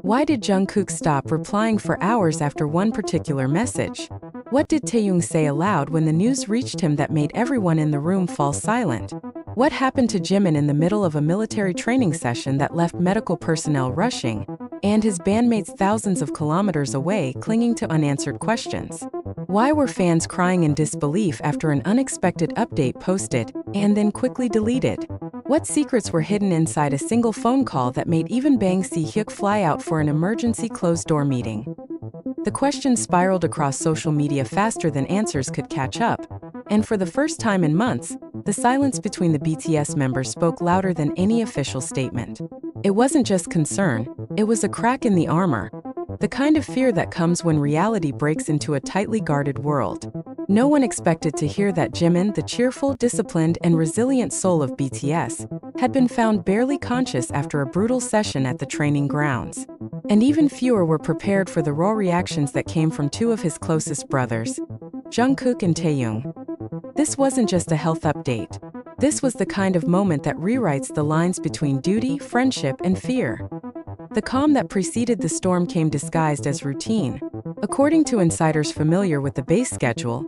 Why did Jungkook stop replying for hours after one particular message? What did Taehyung say aloud when the news reached him that made everyone in the room fall silent? What happened to Jimin in the middle of a military training session that left medical personnel rushing, and his bandmates thousands of kilometers away clinging to unanswered questions? Why were fans crying in disbelief after an unexpected update posted and then quickly deleted? What secrets were hidden inside a single phone call that made even Bang Si-hyuk fly out for an emergency closed-door meeting? The questions spiraled across social media faster than answers could catch up, and for the first time in months, the silence between the BTS members spoke louder than any official statement. It wasn't just concern, it was a crack in the armor, the kind of fear that comes when reality breaks into a tightly guarded world. No one expected to hear that Jimin, the cheerful, disciplined, and resilient soul of BTS, had been found barely conscious after a brutal session at the training grounds. And even fewer were prepared for the raw reactions that came from two of his closest brothers, Jungkook and Taehyung. This wasn't just a health update. This was the kind of moment that rewrites the lines between duty, friendship, and fear. The calm that preceded the storm came disguised as routine. According to insiders familiar with the base schedule,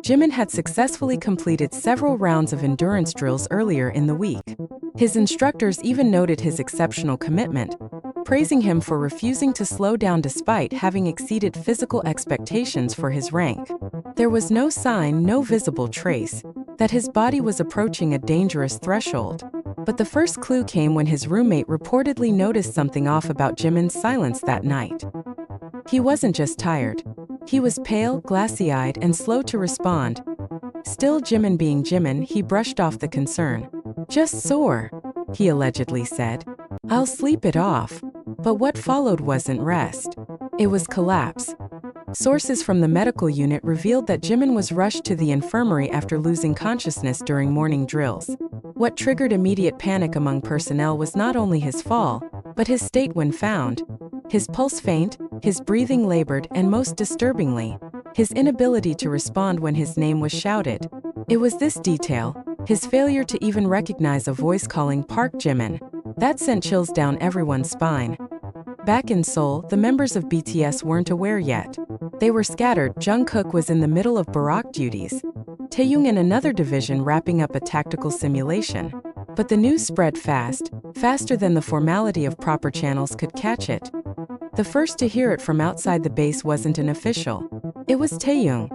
Jimin had successfully completed several rounds of endurance drills earlier in the week. His instructors even noted his exceptional commitment, praising him for refusing to slow down despite having exceeded physical expectations for his rank. There was no sign, no visible trace, that his body was approaching a dangerous threshold. But the first clue came when his roommate reportedly noticed something off about Jimin's silence that night. He wasn't just tired. He was pale, glassy-eyed, and slow to respond. Still Jimin being Jimin, he brushed off the concern. "Just sore," he allegedly said. "I'll sleep it off." But what followed wasn't rest. It was collapse. Sources from the medical unit revealed that Jimin was rushed to the infirmary after losing consciousness during morning drills. What triggered immediate panic among personnel was not only his fall, but his state when found. His pulse faint, his breathing labored, and most disturbingly, his inability to respond when his name was shouted. It was this detail, his failure to even recognize a voice calling "Park Jimin," that sent chills down everyone's spine. Back in Seoul, the members of BTS weren't aware yet. They were scattered. Jungkook was in the middle of barrack duties, Taehyung in another division wrapping up a tactical simulation. But the news spread fast, faster than the formality of proper channels could catch it. The first to hear it from outside the base wasn't an official. It was Taehyung.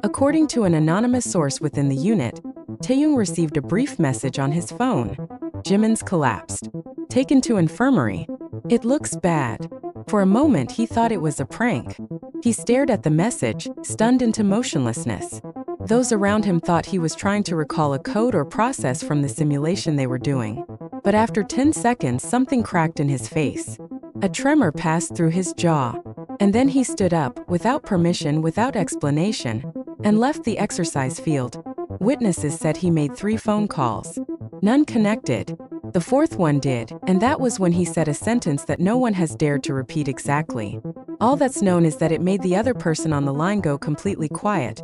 According to an anonymous source within the unit, Taehyung received a brief message on his phone. "Jimin's collapsed. Taken to infirmary. It looks bad." For a moment he thought it was a prank. He stared at the message, stunned into motionlessness. Those around him thought he was trying to recall a code or process from the simulation they were doing. But after 10 seconds something cracked in his face. A tremor passed through his jaw. And then he stood up, without permission, without explanation, and left the exercise field. Witnesses said he made 3 phone calls. None connected. The 4th one did, and that was when he said a sentence that no one has dared to repeat exactly. All that's known is that it made the other person on the line go completely quiet.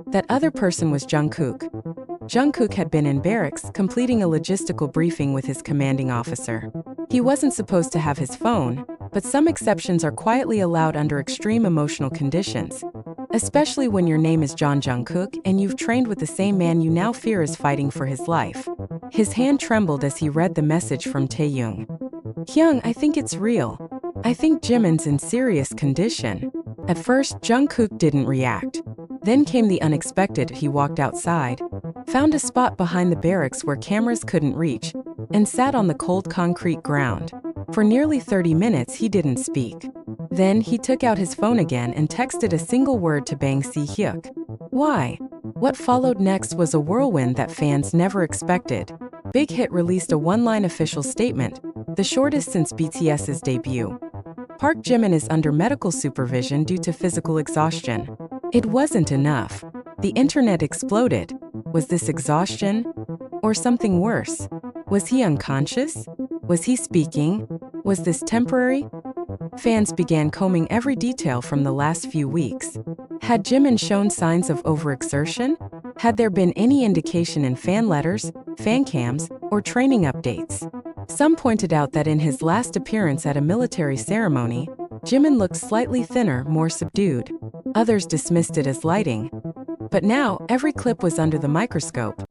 That other person was Jungkook. Jungkook had been in barracks, completing a logistical briefing with his commanding officer. He wasn't supposed to have his phone, but some exceptions are quietly allowed under extreme emotional conditions. Especially when your name is Jungkook and you've trained with the same man you now fear is fighting for his life. His hand trembled as he read the message from Taehyung. "Hyung, I think it's real. I think Jimin's in serious condition." At first, Jungkook didn't react. Then came the unexpected. He walked outside, found a spot behind the barracks where cameras couldn't reach, and sat on the cold concrete ground. For nearly 30 minutes he didn't speak. Then he took out his phone again and texted a single word to Bang Si-hyuk. "Why?" What followed next was a whirlwind that fans never expected. BigHit released a one-line official statement, the shortest since BTS's debut. Park Jimin is under medical supervision due to physical exhaustion. It wasn't enough. The internet exploded. Was this exhaustion? Or something worse? Was he unconscious? Was he speaking? Was this temporary? Fans began combing every detail from the last few weeks. Had Jimin shown signs of overexertion? Had there been any indication in fan letters, fan cams, or training updates? Some pointed out that in his last appearance at a military ceremony, Jimin looked slightly thinner, more subdued. Others dismissed it as lighting. But now, every clip was under the microscope.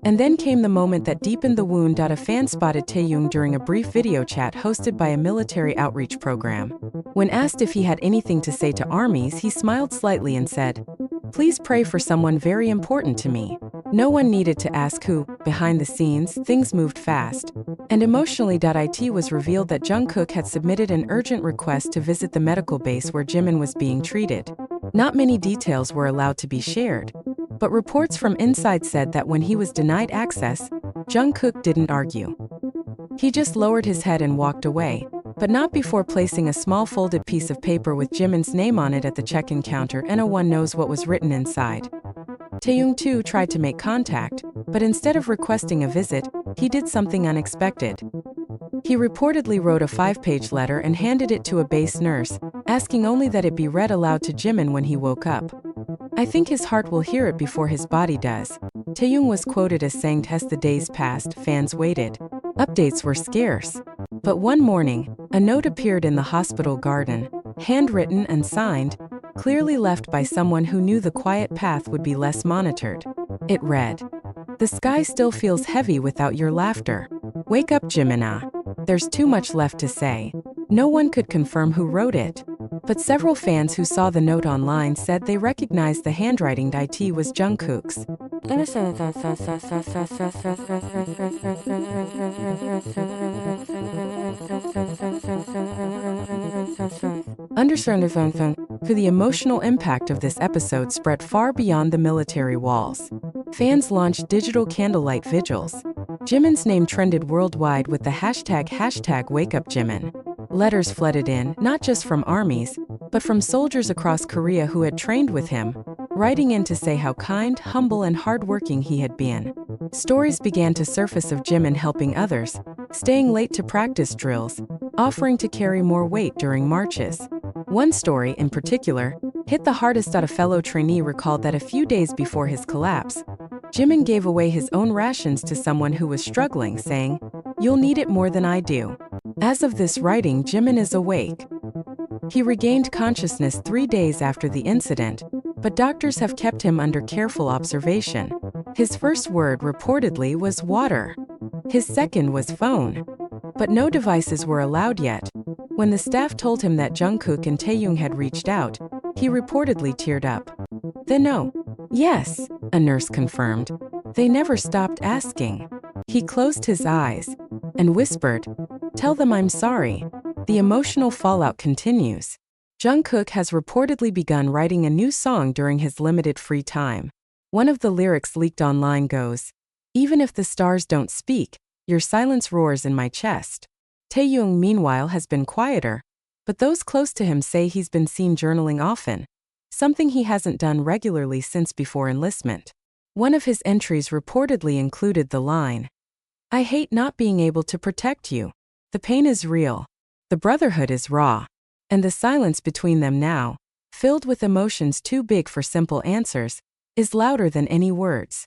And then came the moment that deepened the wound. A fan spotted Taehyung during a brief video chat hosted by a military outreach program. When asked if he had anything to say to armies, he smiled slightly and said, "Please pray for someone very important to me." No one needed to ask who. Behind the scenes, things moved fast. And emotionally, it was revealed that Jungkook had submitted an urgent request to visit the medical base where Jimin was being treated. Not many details were allowed to be shared. But reports from inside said that when he was denied access, Jungkook didn't argue. He just lowered his head and walked away, but not before placing a small folded piece of paper with Jimin's name on it at the check-in counter, and no one knows what was written inside. Taehyung too tried to make contact, but instead of requesting a visit, he did something unexpected. He reportedly wrote a 5-page letter and handed it to a base nurse, asking only that it be read aloud to Jimin when he woke up. "I think his heart will hear it before his body does." Taehyung was quoted as saying, as the days passed, fans waited. Updates were scarce. But one morning, a note appeared in the hospital garden, handwritten and signed, clearly left by someone who knew the quiet path would be less monitored. It read, "The sky still feels heavy without your laughter. Wake up, Jimin. There's too much left to say." No one could confirm who wrote it, but several fans who saw the note online said they recognized the handwriting. It was Jungkook's. The emotional impact of this episode spread far beyond the military walls. Fans launched digital candlelight vigils. Jimin's name trended worldwide with the hashtag #WakeUpJimin. Letters flooded in, not just from armies, but from soldiers across Korea who had trained with him, writing in to say how kind, humble, and hardworking he had been. Stories began to surface of Jimin helping others, staying late to practice drills, offering to carry more weight during marches. One story, in particular, hit the hardest. A fellow trainee recalled that a few days before his collapse, Jimin gave away his own rations to someone who was struggling, saying, "You'll need it more than I do." As of this writing, Jimin is awake. He regained consciousness 3 days after the incident, but doctors have kept him under careful observation. His first word reportedly was water. His second was phone. But no devices were allowed yet. When the staff told him that Jungkook and Taehyung had reached out, he reportedly teared up. "Then no." "Yes," a nurse confirmed. "They never stopped asking." He closed his eyes and whispered, "Tell them I'm sorry." The emotional fallout continues. Jungkook has reportedly begun writing a new song during his limited free time. One of the lyrics leaked online goes, "Even if the stars don't speak, your silence roars in my chest." Taehyung, meanwhile, has been quieter, but those close to him say he's been seen journaling often, something he hasn't done regularly since before enlistment. One of his entries reportedly included the line, "I hate not being able to protect you. The pain is real. The brotherhood is raw." And the silence between them now, filled with emotions too big for simple answers, is louder than any words.